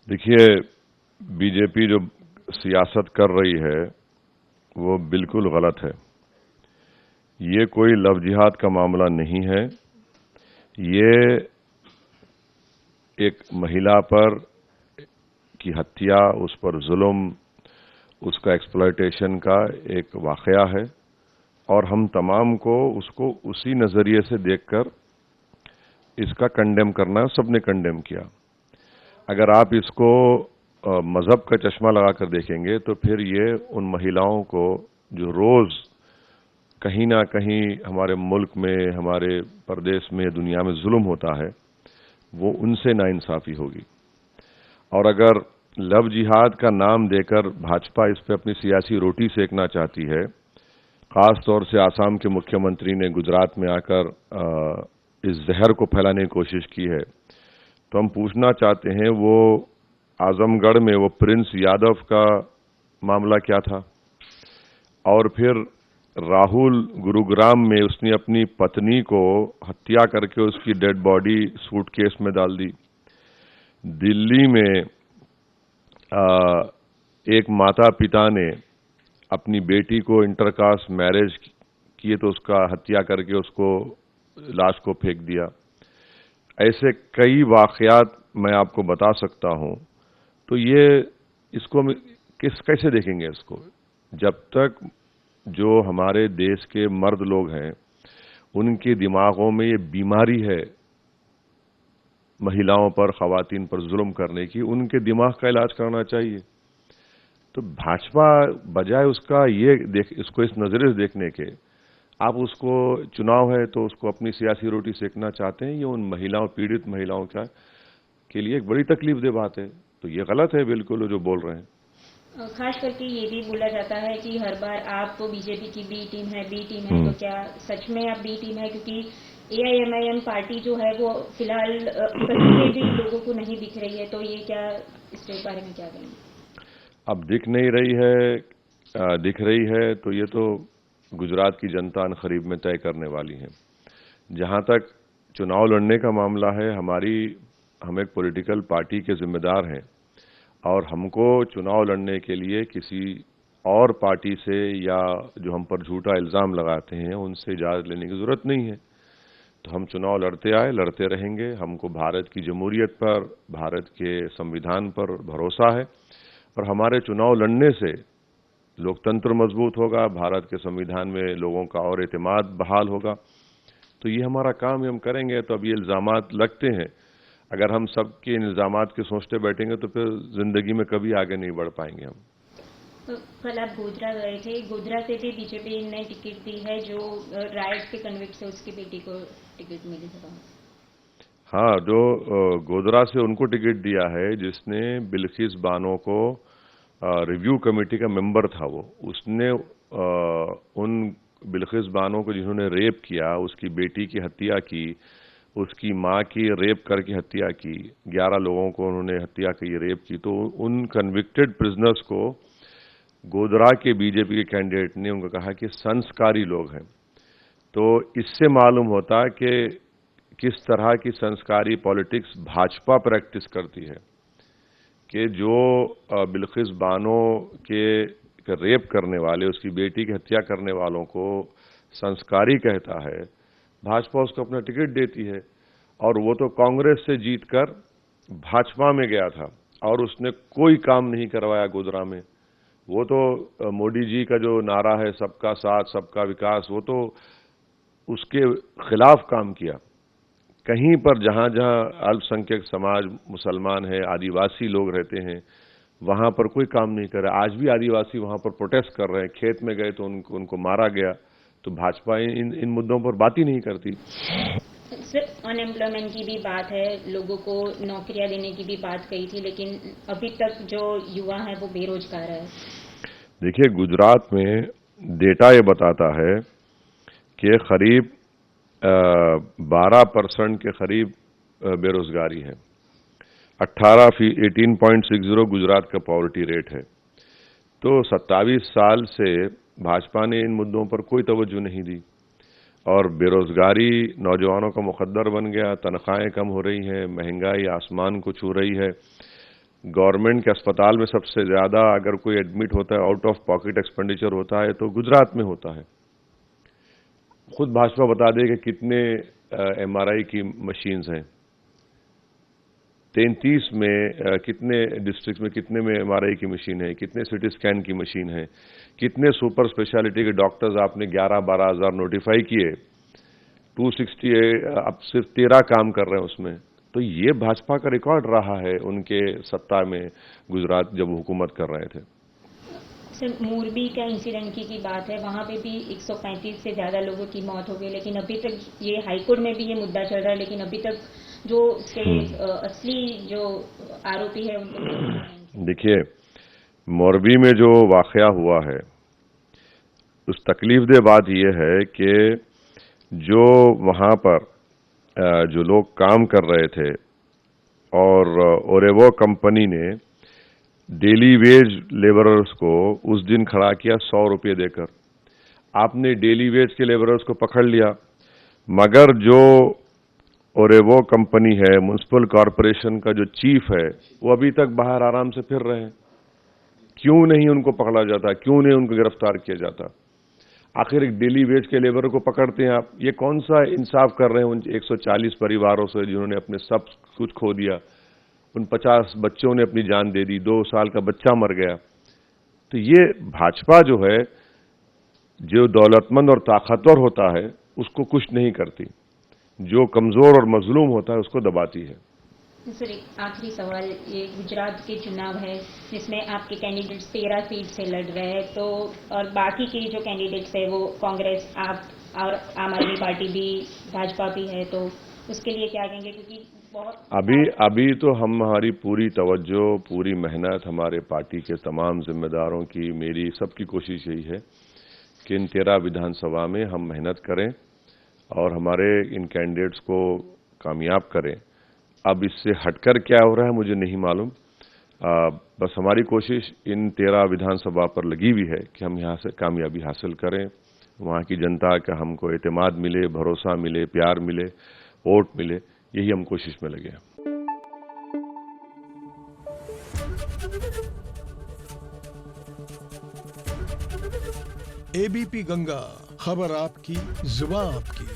देखिए, बीजेपी जो सियासत कर रही है वो बिल्कुल गलत है। ये कोई लव जिहाद का मामला नहीं है। ये एक महिला पर की हत्या, उस पर जुल्म, उसका एक्सप्लॉयटेशन का एक वाकया है और हम तमाम को उसको उसी नजरिए से देखकर इसका कंडेम करना है। सबने कंडेम किया। अगर आप इसको मजहब का चश्मा लगाकर देखेंगे तो फिर ये उन महिलाओं को जो रोज कहीं ना कहीं हमारे मुल्क में, हमारे प्रदेश में, दुनिया में जुल्म होता है, वो उनसे नाइंसाफी होगी। और अगर लव जिहाद का नाम देकर भाजपा इस पे अपनी सियासी रोटी सेकना चाहती है, खास तौर से आसाम के मुख्यमंत्री ने गुजरात में आकर इस जहर को फैलाने की कोशिश की है, तो हम पूछना चाहते हैं वो आजमगढ़ में वो प्रिंस यादव का मामला क्या था, और फिर राहुल गुरुग्राम में उसने अपनी पत्नी को हत्या करके उसकी डेड बॉडी सूटकेस में डाल दी। दिल्ली में एक माता पिता ने अपनी बेटी को इंटरकास्ट मैरिज किए तो उसका हत्या करके उसको लाश को फेंक दिया। ऐसे कई वाकयात मैं आपको बता सकता हूं। तो ये इसको कैसे देखेंगे इसको? जब तक जो हमारे देश के मर्द लोग हैं उनके दिमागों में ये बीमारी है महिलाओं पर, खवातीन पर जुल्म करने की, उनके दिमाग का इलाज करना चाहिए। तो भाजपा बजाय उसका इसको इस नजरिए से देखने के, आप उसको चुनाव है तो उसको अपनी सियासी रोटी सेकना चाहते हैं। ये उन महिलाओं, पीड़ित महिलाओं के लिए एक बड़ी तकलीफ दे बात है। तो ये गलत है बिल्कुल जो बोल रहे हैं। खास करके ये भी बोला जाता है कि हर बार आप तो बीजेपी की बी टीम है, तो क्या सच में आप बी टीम है? क्योंकि एआईएमआईएम पार्टी जो है वो फिलहाल कहीं पे भी लोगों को नहीं दिख रही है, तो ये क्या, इसके बारे में क्या कहेंगे? अब दिख नहीं रही है, दिख रही है तो ये तो गुजरात की जनता अनकरीब में तय करने वाली है। जहां तक चुनाव लड़ने का मामला है, हम एक पॉलिटिकल पार्टी के जिम्मेदार हैं और हमको चुनाव लड़ने के लिए किसी और पार्टी से या जो हम पर झूठा इल्जाम लगाते हैं उनसे इजाजत लेने की जरूरत नहीं है। तो हम चुनाव लड़ते आए, लड़ते रहेंगे। हमको भारत की जमहूरियत पर, भारत के संविधान पर भरोसा है और हमारे चुनाव लड़ने से लोकतंत्र मजबूत होगा, भारत के संविधान में लोगों का और एतमाद बहाल होगा। तो ये हमारा काम है, हम करेंगे। तो अब ये इल्जामात लगते हैं, अगर हम सबके इन इल्जामात के सोचते बैठेंगे तो फिर जिंदगी में कभी आगे नहीं बढ़ पाएंगे हम। तो कल आप गोधरा गए थे, गोधरा से भी बीजेपी ने टिकट दी है, जो राइट के कन्विक्ट से उसकी बेटी को टिकट मिली है। हाँ, जो गोधरा से उनको टिकट दिया है जिसने बिल्किस बानो को, रिव्यू कमेटी का मेंबर था वो, उसने उन बिल्किस बानो को जिन्होंने रेप किया, उसकी बेटी की हत्या की, उसकी मां की रेप करके हत्या की, 11 लोगों को उन्होंने हत्या की, रेप की। तो उन कन्विक्टेड प्रिजनर्स को गोधरा के बीजेपी के कैंडिडेट ने उनको कहा कि संस्कारी लोग हैं। तो इससे मालूम होता है कि किस तरह की संस्कारी पॉलिटिक्स भाजपा प्रैक्टिस करती है, कि जो बिल्किस बानो के रेप करने वाले, उसकी बेटी की हत्या करने वालों को संस्कारी कहता है, भाजपा उसको अपना टिकट देती है। और वो तो कांग्रेस से जीतकर भाजपा में गया था और उसने कोई काम नहीं करवाया गोधरा में। वो तो मोदी जी का जो नारा है सबका साथ सबका विकास, वो तो उसके खिलाफ काम किया। कहीं पर जहां जहां अल्पसंख्यक समाज, मुसलमान है, आदिवासी लोग रहते हैं, वहां पर कोई काम नहीं कर रहा। आज भी आदिवासी वहां पर प्रोटेस्ट कर रहे हैं। खेत में गए तो उनको मारा गया। तो भाजपा इन मुद्दों पर बात ही नहीं करती। सिर्फ अनएम्प्लॉयमेंट की भी बात है, लोगों को नौकरियां देने की भी बात कही थी, लेकिन अभी तक जो युवा है वो बेरोजगार है। देखिए, गुजरात में डेटा ये बताता है कि करीब 12% के करीब बेरोजगारी है। 18.60 गुजरात का पॉवर्टी रेट है। तो 27 साल से भाजपा ने इन मुद्दों पर कोई तवज्जो नहीं दी और बेरोजगारी नौजवानों का मुकद्दर बन गया। तनख्वाहें कम हो रही हैं, महंगाई आसमान को छू रही है। गवर्नमेंट के अस्पताल में सबसे ज्यादा अगर कोई एडमिट होता है, आउट ऑफ पॉकेट एक्सपेंडिचर होता है, तो गुजरात में होता है। खुद भाजपा बता दे कि कितने एमआरआई की मशीन्स हैं, 33 में कितने डिस्ट्रिक्ट में कितने में एमआरआई की मशीन है, कितने सिटी स्कैन की मशीन है, कितने सुपर स्पेशलिटी के डॉक्टर्स आपने 11-12 हज़ार नोटिफाई किए, 260 अब सिर्फ 13 काम कर रहे हैं उसमें। तो ये भाजपा का रिकॉर्ड रहा है उनके सत्ता में, गुजरात जब हुकूमत कर रहे थे। सर, मोरबी का इंसिडेंट की बात है, वहां पे भी 135 से ज्यादा लोगों की मौत हो गई, लेकिन अभी तक ये हाईकोर्ट में भी ये मुद्दा चल रहा है, लेकिन अभी तक जो उसके असली जो आरोपी है उनको देखिए, मोरबी में जो वाकया हुआ है, उस तकलीफदेह बात यह है कि जो वहां पर जो लोग काम कर रहे थे और ओरेवो कंपनी ने डेली वेज लेबरर्स को उस दिन खड़ा किया 100 रुपये देकर। आपने डेली वेज के लेबरर्स को पकड़ लिया, मगर जो ओरेवो कंपनी है, म्युनिसिपल कॉरपोरेशन का जो चीफ है, वो अभी तक बाहर आराम से फिर रहे हैं। क्यों नहीं उनको पकड़ा जाता, क्यों नहीं उनको गिरफ्तार किया जाता? आखिर एक डेली वेज के लेबर को पकड़ते हैं आप, ये कौन सा इंसाफ कर रहे हैं उन 140 परिवारों से जिन्होंने अपने सब कुछ खो दिया, उन 50 बच्चों ने अपनी जान दे दी, 2 साल का बच्चा मर गया। तो ये भाजपा जो है, जो दौलतमंद और ताकतवर होता है उसको कुछ नहीं करती, जो कमजोर और मजलूम होता है उसको दबाती है। सर, एक आखिरी सवाल, ये गुजरात के चुनाव है जिसमें आपके कैंडिडेट्स 13 सीट से लड़ रहे हैं, तो और बाकी के जो कैंडिडेट्स है वो कांग्रेस, आप और आम आदमी पार्टी भी, भाजपा भी है, तो उसके लिए क्या कहेंगे? क्योंकि बहुत अभी तो हमारी पूरी तवज्जो, पूरी मेहनत हमारे पार्टी के तमाम जिम्मेदारों की, मेरी, सबकी कोशिश यही है कि इन 13 विधानसभा में हम मेहनत करें और हमारे इन कैंडिडेट्स को कामयाब करें। अब इससे हटकर क्या हो रहा है मुझे नहीं मालूम, बस हमारी कोशिश इन 13 विधानसभा पर लगी हुई है कि हम यहाँ से कामयाबी हासिल करें, वहाँ की जनता का हमको एतमाद मिले, भरोसा मिले, प्यार मिले, वोट मिले, यही हम कोशिश में लगे हैं। एबीपी गंगा, खबर आपकी, जुबान आपकी।